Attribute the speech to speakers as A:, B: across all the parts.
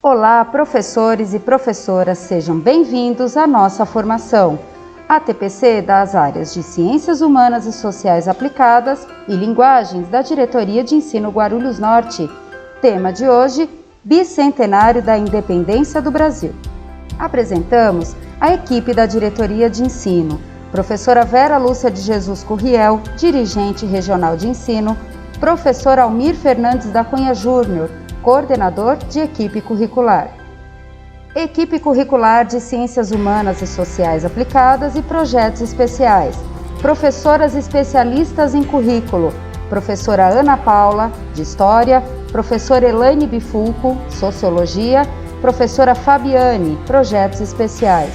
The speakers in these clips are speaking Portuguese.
A: Olá, professores e professoras, sejam bem-vindos à nossa formação. A TPC das áreas de Ciências Humanas e Sociais Aplicadas e Linguagens da Diretoria de Ensino Guarulhos Norte. Tema de hoje, Bicentenário da Independência do Brasil. Apresentamos a equipe da Diretoria de Ensino, professora Vera Lúcia de Jesus Curriel, dirigente regional de ensino, professor Almir Fernandes da Cunha Júnior, coordenador de equipe curricular. Equipe curricular de Ciências Humanas e Sociais Aplicadas e Projetos Especiais. Professoras especialistas em currículo, professora Ana Paula, de História, professora Elaine Bifulco, Sociologia, professora Fabiane, Projetos Especiais.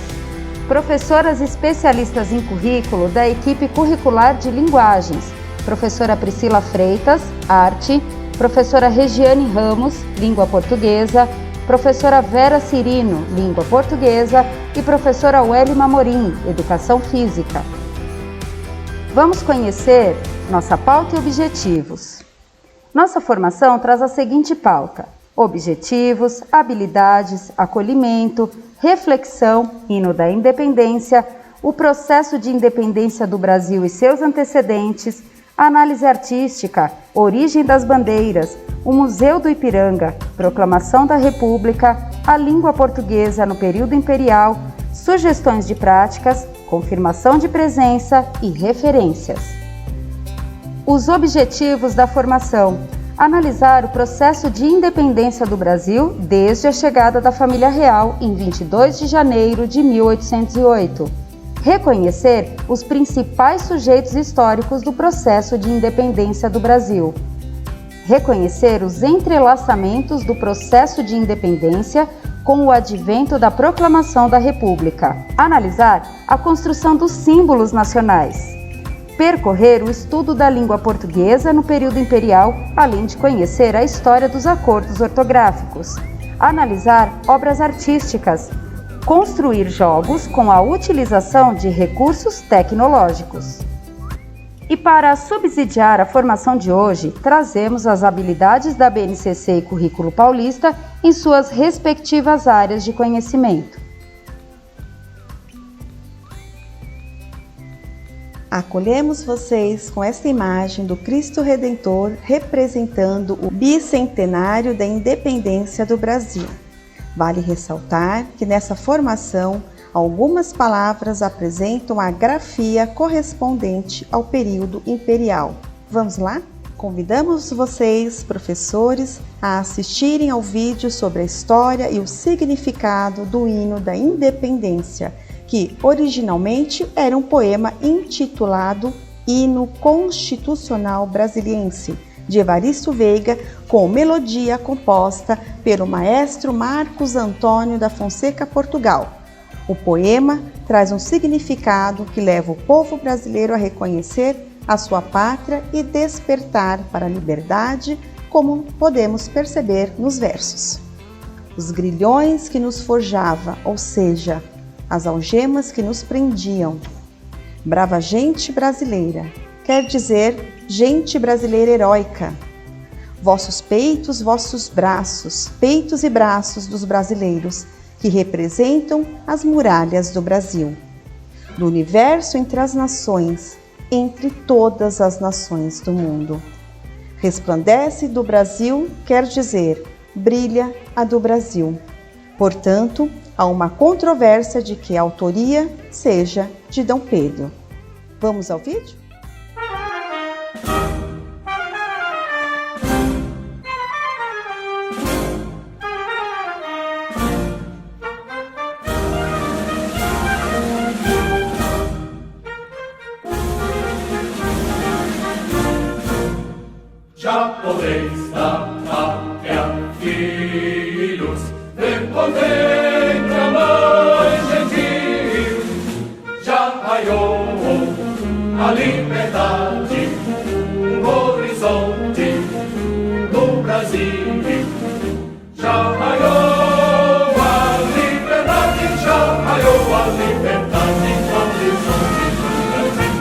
A: Professoras especialistas em currículo da equipe curricular de Linguagens, professora Priscila Freitas, Arte, professora Regiane Ramos, Língua Portuguesa, professora Vera Cirino, Língua Portuguesa e professora Welima Morim, Educação Física. Vamos conhecer nossa pauta e objetivos. Nossa formação traz a seguinte pauta: objetivos, habilidades, acolhimento, reflexão, hino da independência, o processo de independência do Brasil e seus antecedentes, análise artística, origem das bandeiras, o Museu do Ipiranga, proclamação da República, a língua portuguesa no período imperial, sugestões de práticas, confirmação de presença e referências. Os objetivos da formação: analisar o processo de independência do Brasil desde a chegada da família real em 22 de janeiro de 1808. Reconhecer os principais sujeitos históricos do processo de independência do Brasil. Reconhecer os entrelaçamentos do processo de independência com o advento da proclamação da República. Analisar a construção dos símbolos nacionais. Percorrer o estudo da língua portuguesa no período imperial, além de conhecer a história dos acordos ortográficos. Analisar obras artísticas. Construir jogos com a utilização de recursos tecnológicos. E para subsidiar a formação de hoje, trazemos as habilidades da BNCC e Currículo Paulista em suas respectivas áreas de conhecimento.
B: Acolhemos vocês com esta imagem do Cristo Redentor representando o bicentenário da independência do Brasil. Vale ressaltar que nessa formação, algumas palavras apresentam a grafia correspondente ao período imperial. Vamos lá? Convidamos vocês, professores, a assistirem ao vídeo sobre a história e o significado do hino da independência, que originalmente era um poema intitulado Hino Constitucional Brasiliense, de Evaristo Veiga, com melodia composta pelo maestro Marcos Antônio da Fonseca, Portugal. O poema traz um significado que leva o povo brasileiro a reconhecer a sua pátria e despertar para a liberdade, como podemos perceber nos versos. Os grilhões que nos forjava, ou seja, as algemas que nos prendiam. Brava gente brasileira, quer dizer gente brasileira heróica. Vossos peitos, vossos braços, peitos e braços dos brasileiros, que representam as muralhas do Brasil. Do universo entre as nações, entre todas as nações do mundo. Resplandece do Brasil, quer dizer, brilha a do Brasil. Portanto, há uma controvérsia de que a autoria seja de Dom Pedro. Vamos ao vídeo?
C: Já podeis da pátria, filhos, respondendo a mãe gentil. Já raiou a liberdade, um horizonte no Brasil. Já raiou a liberdade, já raiou a liberdade, no horizonte do Brasil.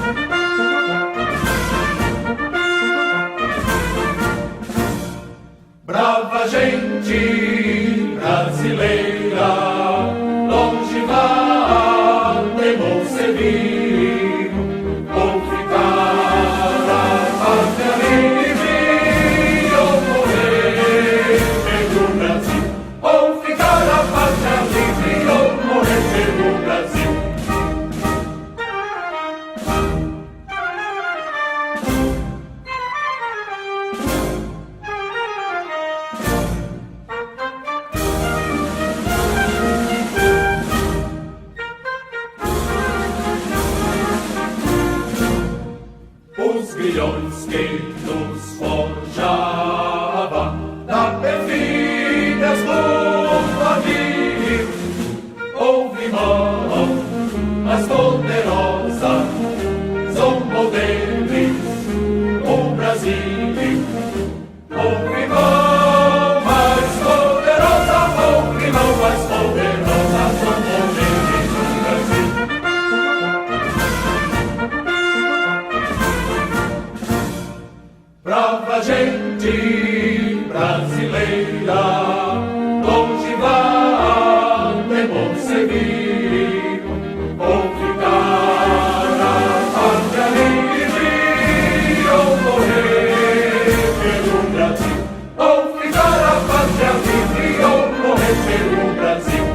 C: Brava gente brasileira, concebido, ou ficar a pátria livre, ou morrer pelo Brasil, ou ficar a pátria livre, ou morrer pelo Brasil.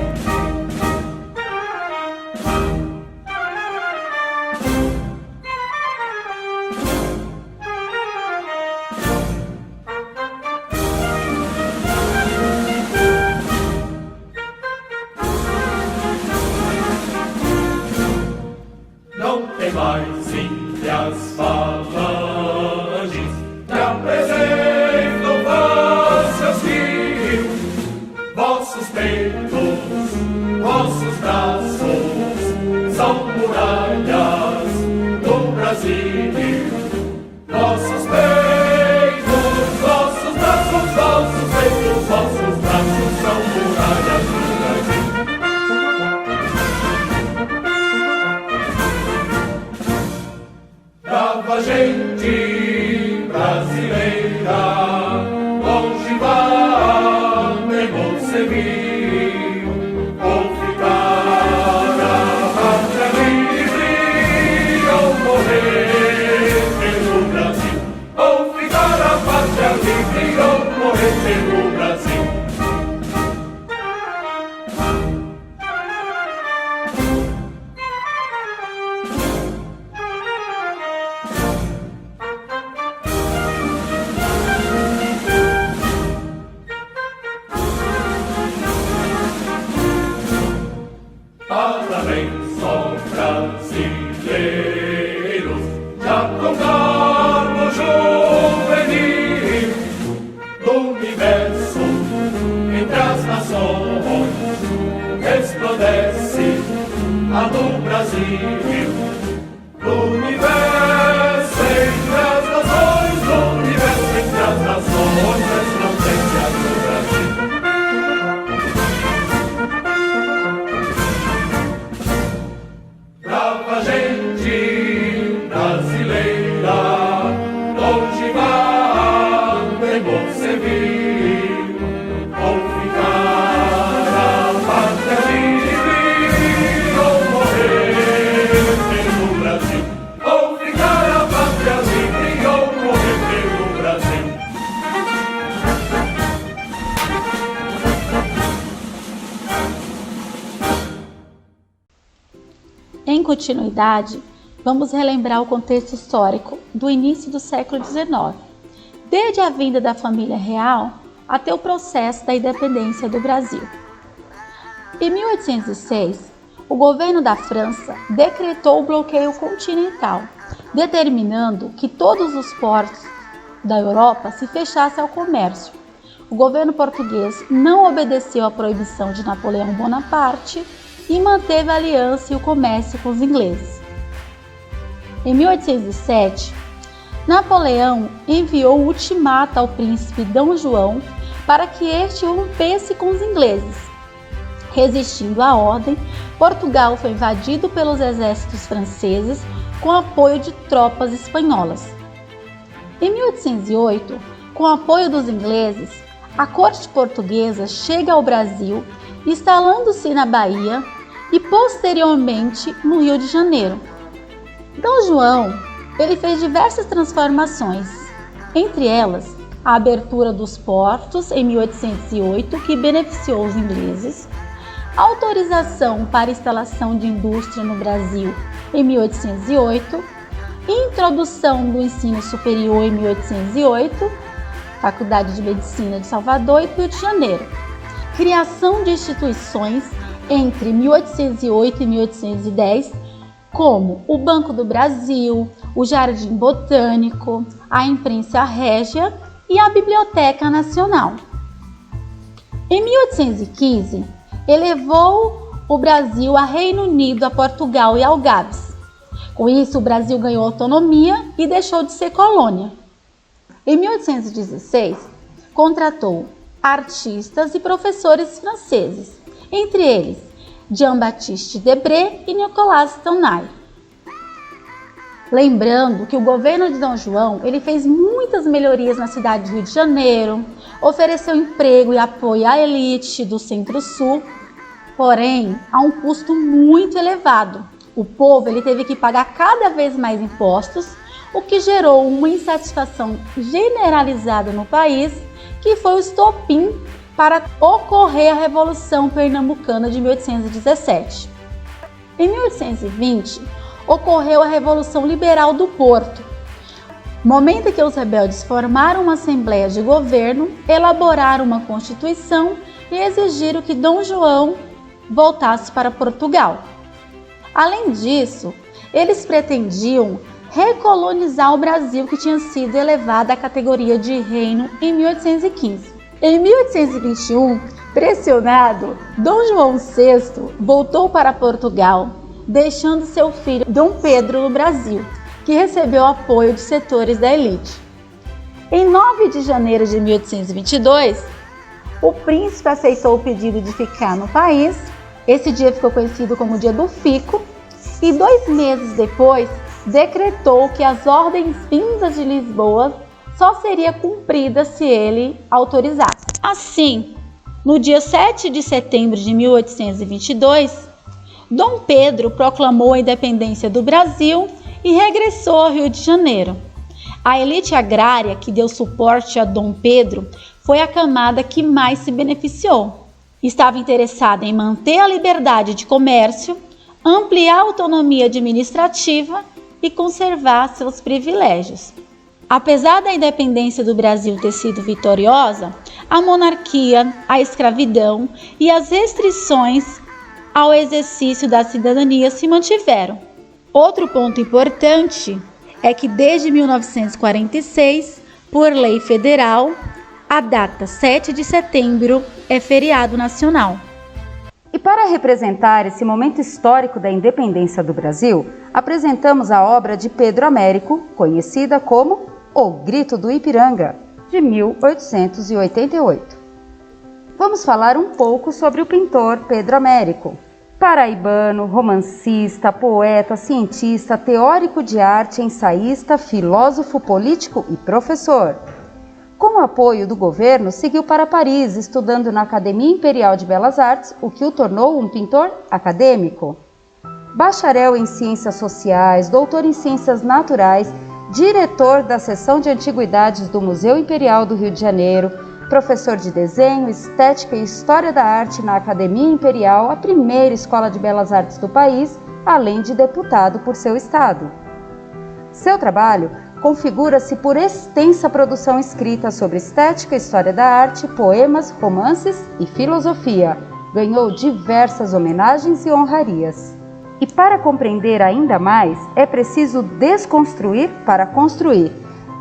C: Não tem mais índias falanges que apresentam vossos rios, vossos peitos, vossos braços são muralhas do Brasil. Vossos peitos, vossos braços, vossos peitos, vossos braços são muralhas do Brasil. Brava gente brasileira, longe vai concebido, ou ficar a pátria livre, ou morrer pelo Brasil, ou ficar a pátria livre, ou morrer pelo Brasil. Parabéns, ó brasileiros, já com garbo juvenil do universo, entre as nações, resplandece a do Brasil. Do universo, entre as nações, do universo, entre as nações, resplandece a do Brasil. Brava gente brasileira, longe vai concebido, ou ficar a pátria livre, ou morrer pelo Brasil, ou ficar a pátria livre, ou morrer pelo Brasil.
D: Em continuidade, vamos relembrar o contexto histórico do início do século XIX, desde a vinda da família real até o processo da independência do Brasil. Em 1806, o governo da França decretou o bloqueio continental, determinando que todos os portos da Europa se fechassem ao comércio. O governo português não obedeceu à proibição de Napoleão Bonaparte e manteve a aliança e o comércio com os ingleses. Em 1807, Napoleão enviou o ultimato ao príncipe Dom João para que este rompesse com os ingleses. Resistindo à ordem, Portugal foi invadido pelos exércitos franceses com apoio de tropas espanholas. Em 1808, com o apoio dos ingleses, a corte portuguesa chega ao Brasil, instalando-se na Bahia e posteriormente no Rio de Janeiro. Dom João, ele fez diversas transformações, entre elas a abertura dos portos em 1808, que beneficiou os ingleses, a autorização para instalação de indústria no Brasil em 1808, introdução do ensino superior em 1808, Faculdade de Medicina de Salvador e Rio de Janeiro, criação de instituições entre 1808 e 1810, como o Banco do Brasil, o Jardim Botânico, a Imprensa Régia e a Biblioteca Nacional. Em 1815, elevou o Brasil a Reino Unido, a Portugal e ao Gabs. Com isso, o Brasil ganhou autonomia e deixou de ser colônia. Em 1816, contratou artistas e professores franceses, entre eles Jean-Baptiste Debré e Nicolas Tonai. Lembrando que o governo de Dom João ele fez muitas melhorias na cidade do Rio de Janeiro, ofereceu emprego e apoio à elite do Centro-Sul porém a um custo muito elevado. O povo teve que pagar cada vez mais impostos, o que gerou uma insatisfação generalizada no país, que foi o estopim para ocorrer a Revolução Pernambucana de 1817. Em 1820, ocorreu a Revolução Liberal do Porto, momento em que os rebeldes formaram uma Assembleia de Governo, elaboraram uma Constituição e exigiram que Dom João voltasse para Portugal. Além disso, eles pretendiam recolonizar o Brasil, que tinha sido elevado à categoria de reino em 1815. Em 1821, pressionado, Dom João VI voltou para Portugal, deixando seu filho Dom Pedro no Brasil, que recebeu apoio de setores da elite. Em 9 de janeiro de 1822, o príncipe aceitou o pedido de ficar no país. Esse dia ficou conhecido como o Dia do Fico, e 2 meses depois decretou que as ordens vindas de Lisboa só seria cumprida se ele autorizasse. Assim, no dia 7 de setembro de 1822, Dom Pedro proclamou a independência do Brasil e regressou ao Rio de Janeiro. A elite agrária que deu suporte a Dom Pedro foi a camada que mais se beneficiou. Estava interessada em manter a liberdade de comércio, ampliar a autonomia administrativa e conservar seus privilégios. Apesar da independência do Brasil ter sido vitoriosa, a monarquia, a escravidão e as restrições ao exercício da cidadania se mantiveram. Outro ponto importante é que desde 1946, por lei federal, a data 7 de setembro é feriado nacional.
A: E para representar esse momento histórico da independência do Brasil, apresentamos a obra de Pedro Américo, conhecida como O Grito do Ipiranga, de 1888. Vamos falar um pouco sobre o pintor Pedro Américo. Paraibano, romancista, poeta, cientista, teórico de arte, ensaísta, filósofo político e professor. Com o apoio do governo, seguiu para Paris, estudando na Academia Imperial de Belas Artes, o que o tornou um pintor acadêmico. Bacharel em Ciências Sociais, doutor em Ciências Naturais, diretor da seção de Antiguidades do Museu Imperial do Rio de Janeiro, professor de desenho, estética e história da arte na Academia Imperial, a primeira escola de belas artes do país, além de deputado por seu estado. Seu trabalho configura-se por extensa produção escrita sobre estética, história da arte, poemas, romances e filosofia. Ganhou diversas homenagens e honrarias. E para compreender ainda mais, é preciso desconstruir para construir.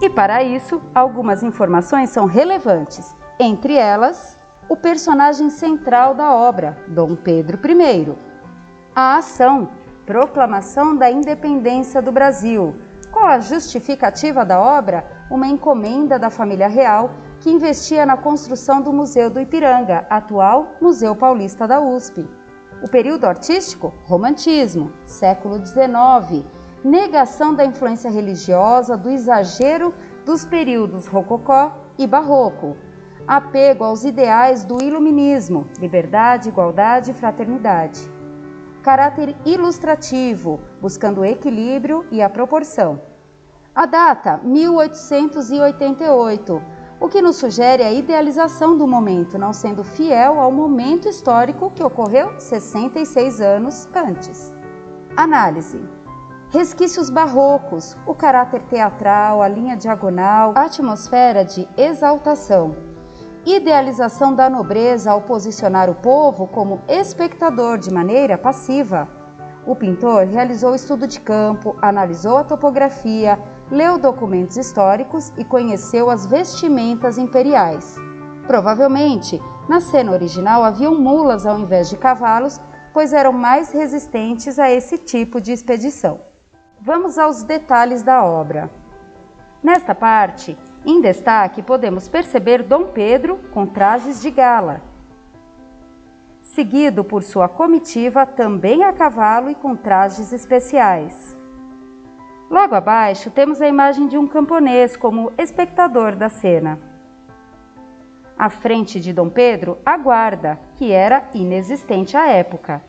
A: E para isso, algumas informações são relevantes. Entre elas, o personagem central da obra, Dom Pedro I. A ação, proclamação da independência do Brasil. Qual a justificativa da obra? Uma encomenda da família real que investia na construção do Museu do Ipiranga, atual Museu Paulista da USP. O período artístico? Romantismo, século XIX. Negação da influência religiosa, do exagero dos períodos rococó e barroco. Apego aos ideais do iluminismo, liberdade, igualdade e fraternidade. Caráter ilustrativo, buscando o equilíbrio e a proporção. A data, 1888, o que nos sugere a idealização do momento, não sendo fiel ao momento histórico que ocorreu 66 anos antes. Análise. Resquícios barrocos, o caráter teatral, a linha diagonal, a atmosfera de exaltação. Idealização da nobreza ao posicionar o povo como espectador de maneira passiva. O pintor realizou estudo de campo, analisou a topografia, leu documentos históricos e conheceu as vestimentas imperiais. Provavelmente, na cena original haviam mulas ao invés de cavalos, pois eram mais resistentes a esse tipo de expedição. Vamos aos detalhes da obra. Nesta parte, em destaque, podemos perceber Dom Pedro com trajes de gala, seguido por sua comitiva também a cavalo e com trajes especiais. Logo abaixo temos a imagem de um camponês como espectador da cena. À frente de Dom Pedro, a guarda, que era inexistente à época.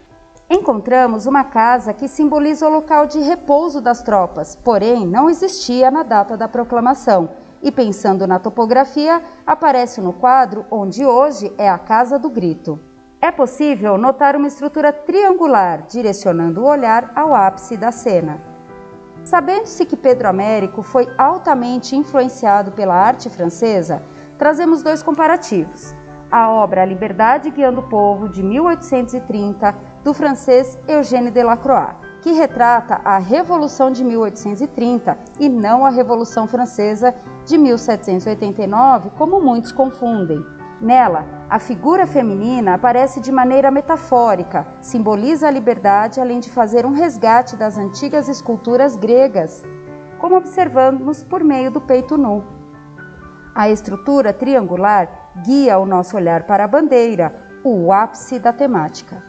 A: Encontramos uma casa que simboliza o local de repouso das tropas, porém não existia na data da proclamação. E pensando na topografia, aparece no quadro onde hoje é a Casa do Grito. É possível notar uma estrutura triangular, direcionando o olhar ao ápice da cena. Sabendo-se que Pedro Américo foi altamente influenciado pela arte francesa, trazemos 2 comparativos. A obra A Liberdade Guiando o Povo, de 1830, do francês Eugène Delacroix, que retrata a Revolução de 1830 e não a Revolução Francesa de 1789, como muitos confundem. Nela, a figura feminina aparece de maneira metafórica, simboliza a liberdade, além de fazer um resgate das antigas esculturas gregas, como observamos por meio do peito nu. A estrutura triangular guia o nosso olhar para a bandeira, o ápice da temática.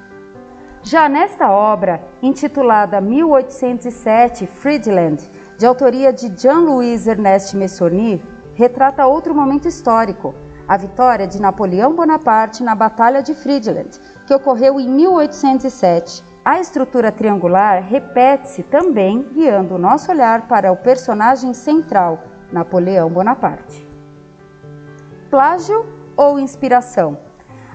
A: Já nesta obra, intitulada 1807 Friedland, de autoria de Jean-Louis Ernest Meissonier, retrata outro momento histórico, a vitória de Napoleão Bonaparte na Batalha de Friedland, que ocorreu em 1807. A estrutura triangular repete-se também, guiando o nosso olhar para o personagem central, Napoleão Bonaparte. Plágio ou inspiração?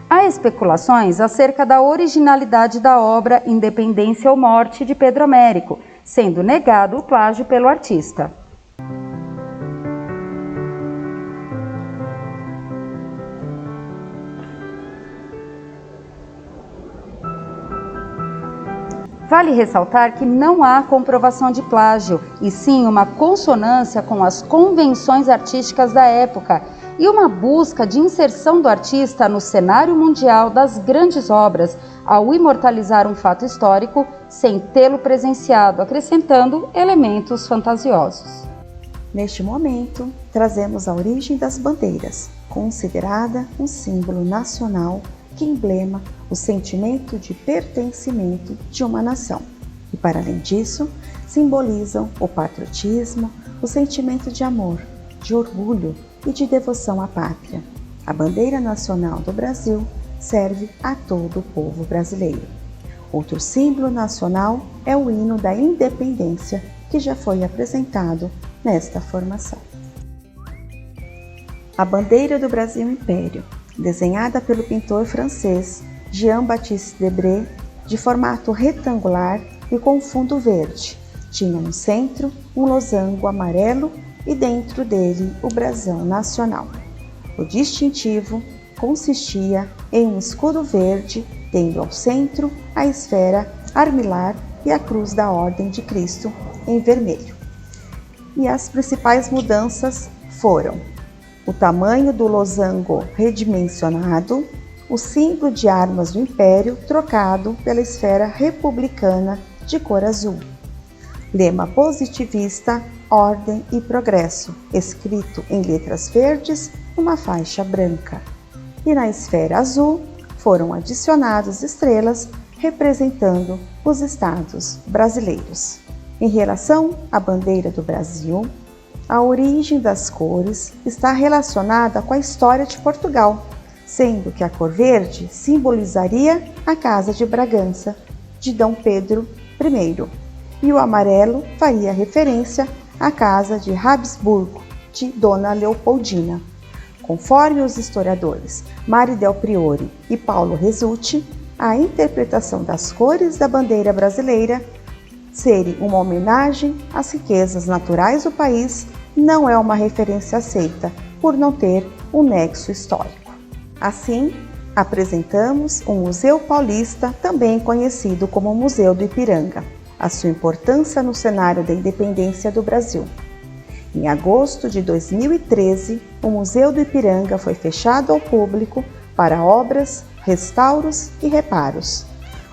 A: Há especulações acerca da originalidade da obra Independência ou Morte de Pedro Américo, sendo negado o plágio pelo artista. Vale ressaltar que não há comprovação de plágio, e sim uma consonância com as convenções artísticas da época e uma busca de inserção do artista no cenário mundial das grandes obras, ao imortalizar um fato histórico sem tê-lo presenciado, acrescentando elementos fantasiosos.
B: Neste momento, trazemos a origem das bandeiras, considerada um símbolo nacional que emblema o sentimento de pertencimento de uma nação. E, para além disso, simbolizam o patriotismo, o sentimento de amor, de orgulho e de devoção à pátria. A bandeira nacional do Brasil serve a todo o povo brasileiro. Outro símbolo nacional é o hino da independência, que já foi apresentado nesta formação. A bandeira do Brasil Império, desenhada pelo pintor francês Jean-Baptiste Debré, de formato retangular e com fundo verde, tinha no centro um losango amarelo e dentro dele o brasão nacional. O distintivo consistia em um escudo verde, tendo ao centro a esfera armilar e a cruz da Ordem de Cristo em vermelho. E as principais mudanças foram o tamanho do losango redimensionado, o símbolo de armas do Império trocado pela esfera republicana de cor azul, lema positivista, ordem e progresso, escrito em letras verdes numa faixa branca. E na esfera azul foram adicionadas estrelas representando os estados brasileiros. Em relação à bandeira do Brasil, a origem das cores está relacionada com a história de Portugal, sendo que a cor verde simbolizaria a Casa de Bragança de Dom Pedro I, e o amarelo faria referência à Casa de Habsburgo de Dona Leopoldina. Conforme os historiadores Mari Del Priore e Paulo Resulti, a interpretação das cores da bandeira brasileira serem uma homenagem às riquezas naturais do país não é uma referência aceita, por não ter um nexo histórico. Assim, apresentamos o Museu Paulista, também conhecido como Museu do Ipiranga, a sua importância no cenário da independência do Brasil. Em agosto de 2013, o Museu do Ipiranga foi fechado ao público para obras, restauros e reparos.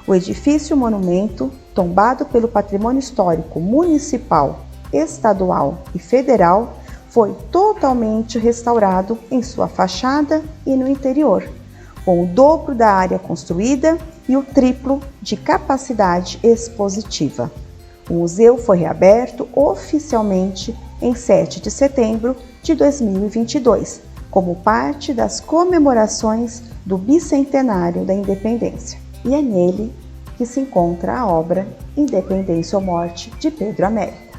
B: O edifício monumento, tombado pelo Patrimônio Histórico Municipal, Estadual e Federal, foi totalmente restaurado em sua fachada e no interior, com o dobro da área construída e o triplo de capacidade expositiva. O museu foi reaberto oficialmente em 7 de setembro de 2022, como parte das comemorações do bicentenário da independência. E é nele que se encontra a obra Independência ou Morte, de Pedro Américo.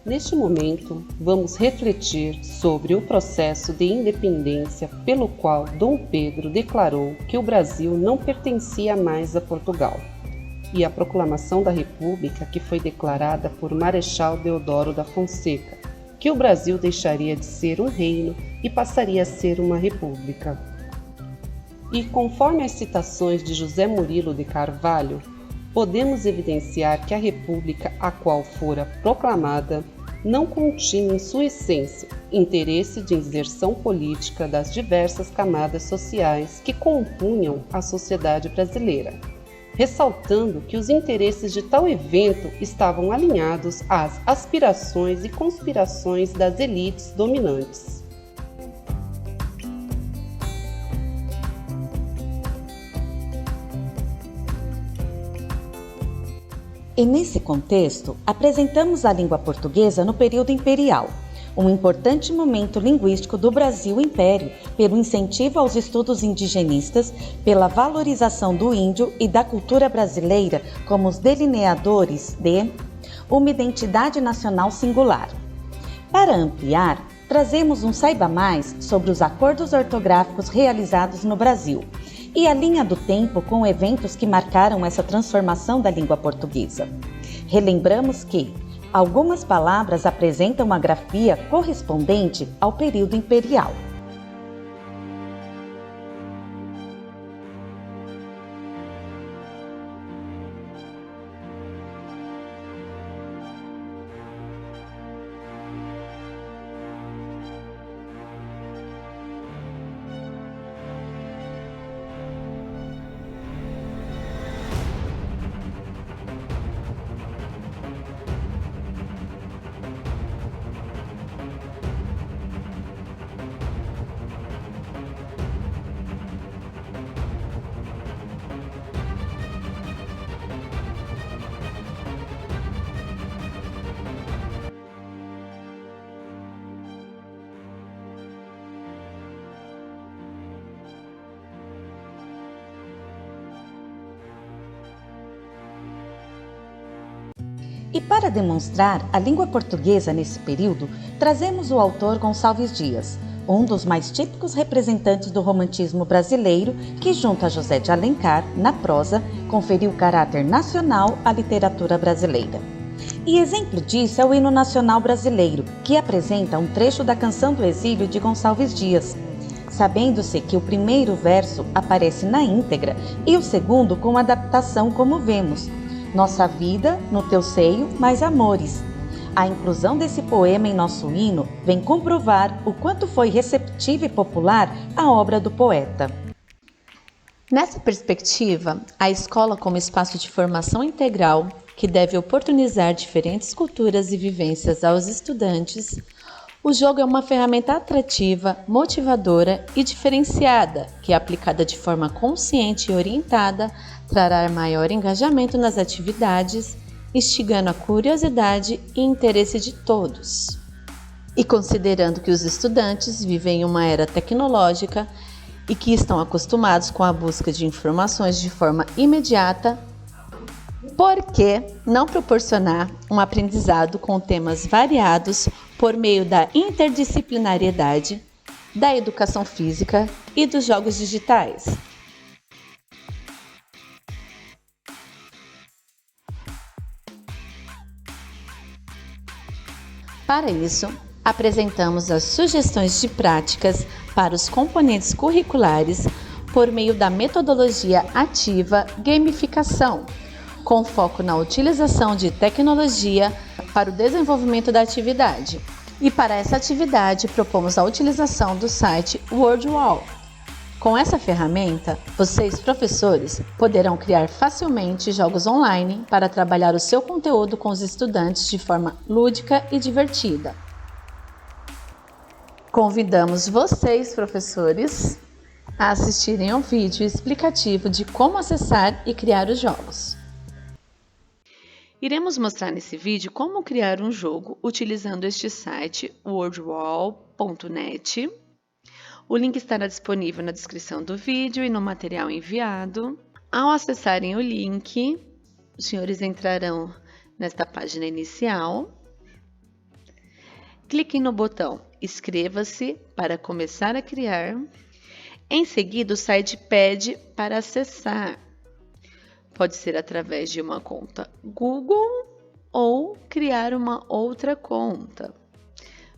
E: Neste momento, vamos refletir sobre o processo de independência pelo qual Dom Pedro declarou que o Brasil não pertencia mais a Portugal, e a proclamação da República que foi declarada por Marechal Deodoro da Fonseca, que o Brasil deixaria de ser um reino e passaria a ser uma república. E conforme as citações de José Murilo de Carvalho, podemos evidenciar que a república a qual fora proclamada não continha em sua essência interesse de inserção política das diversas camadas sociais que compunham a sociedade brasileira, ressaltando que os interesses de tal evento estavam alinhados às aspirações e conspirações das elites dominantes.
F: E nesse contexto, apresentamos a língua portuguesa no período imperial, um importante momento linguístico do Brasil Império, pelo incentivo aos estudos indigenistas, pela valorização do índio e da cultura brasileira como os delineadores de uma identidade nacional singular. Para ampliar, trazemos um Saiba Mais sobre os acordos ortográficos realizados no Brasil e a linha do tempo com eventos que marcaram essa transformação da língua portuguesa. Relembramos que algumas palavras apresentam uma grafia correspondente ao período imperial. E para demonstrar a língua portuguesa nesse período, trazemos o autor Gonçalves Dias, um dos mais típicos representantes do romantismo brasileiro, que junto a José de Alencar, na prosa, conferiu caráter nacional à literatura brasileira. E exemplo disso é o Hino Nacional Brasileiro, que apresenta um trecho da Canção do Exílio de Gonçalves Dias, sabendo-se que o primeiro verso aparece na íntegra e o segundo com adaptação, como vemos: nossa vida no teu seio, mais amores. A inclusão desse poema em nosso hino vem comprovar o quanto foi receptiva e popular a obra do poeta.
G: Nessa perspectiva, a escola como espaço de formação integral, que deve oportunizar diferentes culturas e vivências aos estudantes, o jogo é uma ferramenta atrativa, motivadora e diferenciada, que, aplicada de forma consciente e orientada, trará maior engajamento nas atividades, instigando a curiosidade e interesse de todos. E considerando que os estudantes vivem em uma era tecnológica e que estão acostumados com a busca de informações de forma imediata, por que não proporcionar um aprendizado com temas variados por meio da interdisciplinariedade, da educação física e dos jogos digitais? Para isso, apresentamos as sugestões de práticas para os componentes curriculares por meio da metodologia ativa gamificação, com foco na utilização de tecnologia para o desenvolvimento da atividade. E para essa atividade, propomos a utilização do site WordWall. Com essa ferramenta, vocês, professores, poderão criar facilmente jogos online para trabalhar o seu conteúdo com os estudantes de forma lúdica e divertida. Convidamos vocês, professores, a assistirem ao vídeo explicativo de como acessar e criar os jogos. Iremos mostrar nesse vídeo como criar um jogo utilizando este site wordwall.net. O link estará disponível na descrição do vídeo e no material enviado. Ao acessarem o link, os senhores entrarão nesta página inicial. Cliquem no botão Inscreva-se para começar a criar. Em seguida, o site pede para acessar. Pode ser através de uma conta Google ou criar uma outra conta.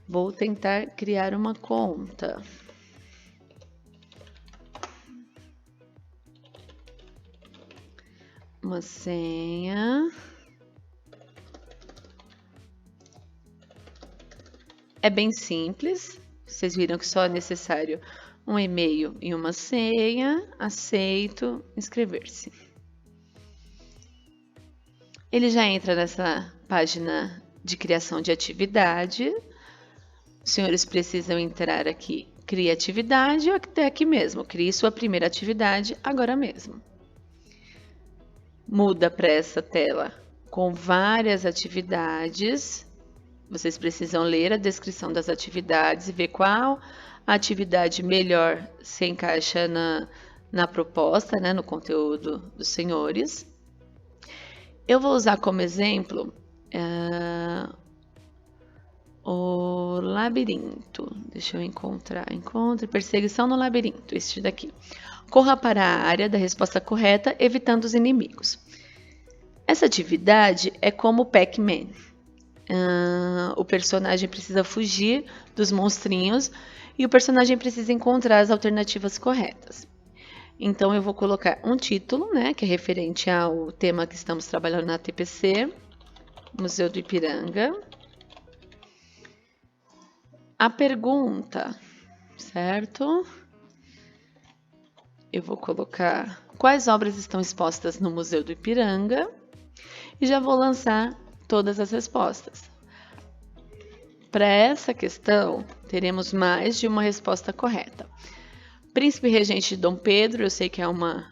G: Vou tentar criar uma conta. Uma senha. É bem simples. Vocês viram que só é necessário um e-mail e uma senha. Aceito, inscrever-se. Ele já entra nessa página de criação de atividade. Os senhores precisam entrar aqui, crie atividade, ou até aqui mesmo, crie sua primeira atividade agora mesmo. Muda para essa tela com várias atividades. Vocês precisam ler a descrição das atividades e ver qual atividade melhor se encaixa na proposta, né, no conteúdo dos senhores. Eu vou usar como exemplo o labirinto. Deixa eu encontrar. Encontre perseguição no labirinto. Este daqui. Corra para a área da resposta correta, evitando os inimigos. Essa atividade é como Pac-Man. O personagem precisa fugir dos monstrinhos e o personagem precisa encontrar as alternativas corretas. Então, eu vou colocar um título, né, que é referente ao tema que estamos trabalhando na TPC, Museu do Ipiranga. A pergunta, certo? Eu vou colocar quais obras estão expostas no Museu do Ipiranga e já vou lançar todas as respostas. Para essa questão, teremos mais de uma resposta correta. Príncipe Regente de Dom Pedro, eu sei que é uma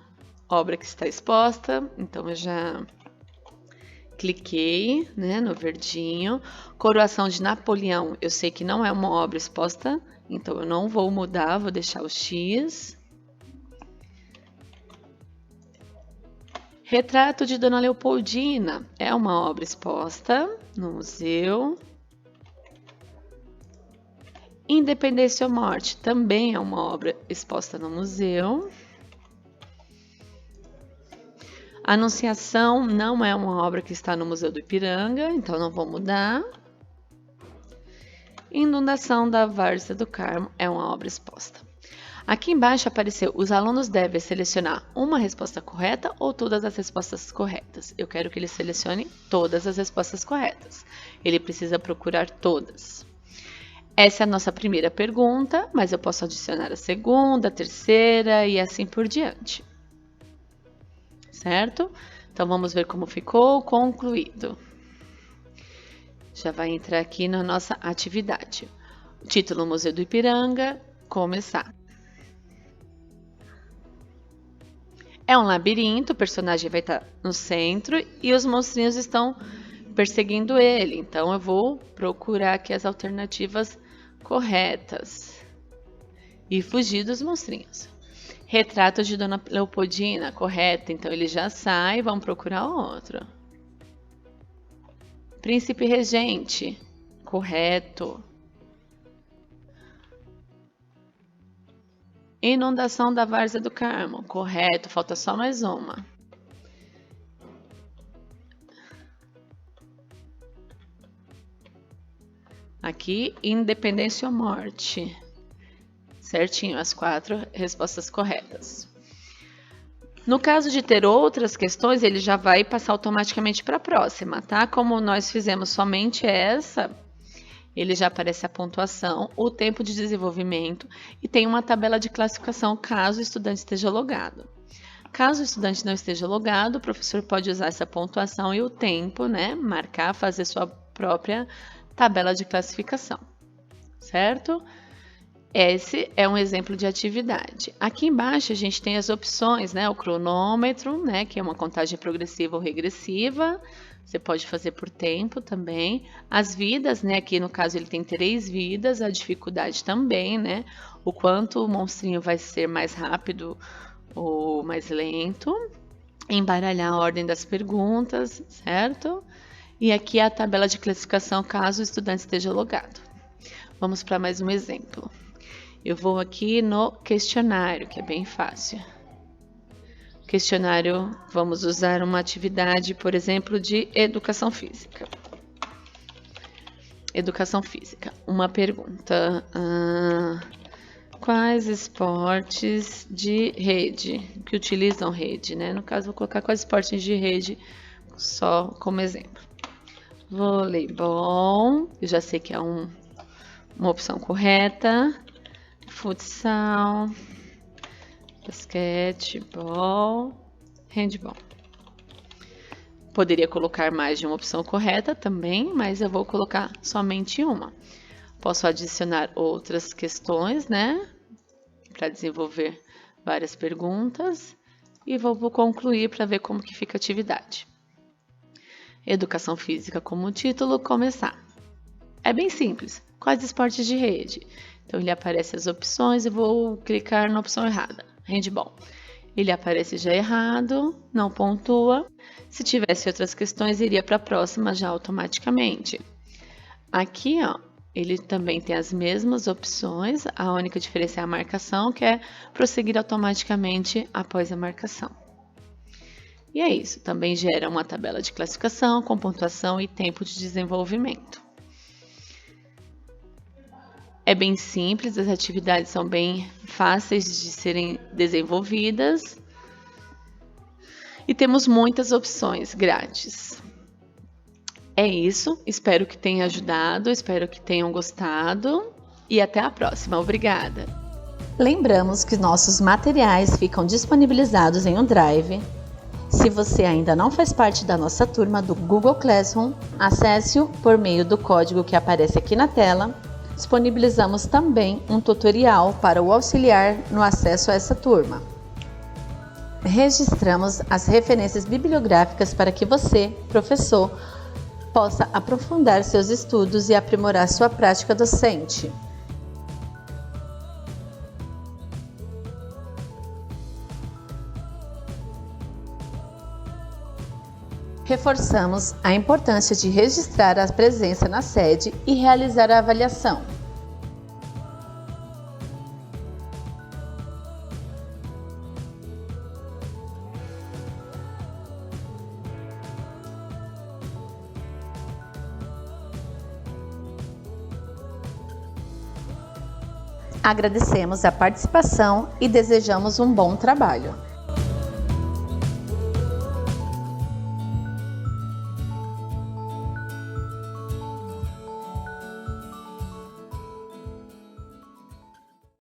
G: obra que está exposta, então eu já cliquei, né, no verdinho. Coroação de Napoleão, eu sei que não é uma obra exposta, então eu não vou mudar, vou deixar o X. Retrato de Dona Leopoldina, é uma obra exposta no museu. Independência ou Morte, também é uma obra exposta no museu. Anunciação não é uma obra que está no Museu do Ipiranga, então não vou mudar. Inundação da Várzea do Carmo é uma obra exposta. Aqui embaixo apareceu, os alunos devem selecionar uma resposta correta ou todas as respostas corretas. Eu quero que ele selecione todas as respostas corretas. Ele precisa procurar todas. Essa é a nossa primeira pergunta, mas eu posso adicionar a segunda, a terceira e assim por diante. Certo? Então, vamos ver como ficou concluído. Já vai entrar aqui na nossa atividade. O título Museu do Ipiranga, começar. É um labirinto, o personagem vai estar no centro e os monstrinhos estão perseguindo ele. Então, eu vou procurar aqui as alternativas corretas e fugir dos monstrinhos. Retrato de Dona Leopoldina, correto. Então, ele já sai, vamos procurar outro. Príncipe Regente, correto. Inundação da Várzea do Carmo, correto. Falta só mais uma. Aqui, Independência ou Morte. Certinho, as 4 respostas corretas. No caso de ter outras questões, ele já vai passar automaticamente para a próxima, tá? Como nós fizemos somente essa, ele já aparece a pontuação, o tempo de desenvolvimento e tem uma tabela de classificação caso o estudante esteja logado. Caso o estudante não esteja logado, o professor pode usar essa pontuação e o tempo, né? Marcar, fazer sua própria tabela de classificação, certo? Esse é um exemplo de atividade. Aqui embaixo a gente tem as opções, né? O cronômetro, né? Que é uma contagem progressiva ou regressiva. Você pode fazer por tempo também. As vidas, né? Aqui no caso ele tem 3 vidas. A dificuldade também, né? O quanto o monstrinho vai ser mais rápido ou mais lento. Embaralhar a ordem das perguntas, certo? E aqui a tabela de classificação caso o estudante esteja logado. Vamos para mais um exemplo. Eu vou aqui no questionário, que é bem fácil. Questionário, vamos usar uma atividade, por exemplo, de educação física. Educação física. Uma pergunta. Quais esportes de rede, que utilizam rede, né? No caso, vou colocar quais esportes de rede, só como exemplo. Voleibol, eu já sei que é uma opção correta. Futsal, basquetebol, handball. Poderia colocar mais de uma opção correta também, mas eu vou colocar somente uma. Posso adicionar outras questões, né? Para desenvolver várias perguntas. E vou concluir para ver como que fica a atividade. Educação física como título, começar. É bem simples. Quais esportes de rede? Então, ele aparece as opções e vou clicar na opção errada, handball. Ele aparece já errado, não pontua. Se tivesse outras questões, iria para a próxima já automaticamente. Aqui, ó, ele também tem as mesmas opções, a única diferença é a marcação, que é prosseguir automaticamente após a marcação. E é isso, também gera uma tabela de classificação com pontuação e tempo de desenvolvimento. É bem simples, as atividades são bem fáceis de serem desenvolvidas e temos muitas opções grátis. É isso, espero que tenha ajudado, espero que tenham gostado e até a próxima. Obrigada!
F: Lembramos que nossos materiais ficam disponibilizados em um Drive. Se você ainda não faz parte da nossa turma do Google Classroom, acesse-o por meio do código que aparece aqui na tela. Disponibilizamos também um tutorial para o auxiliar no acesso a essa turma. Registramos as referências bibliográficas para que você, professor, possa aprofundar seus estudos e aprimorar sua prática docente. Reforçamos a importância de registrar a presença na sede e realizar a avaliação. Agradecemos a participação e desejamos um bom trabalho.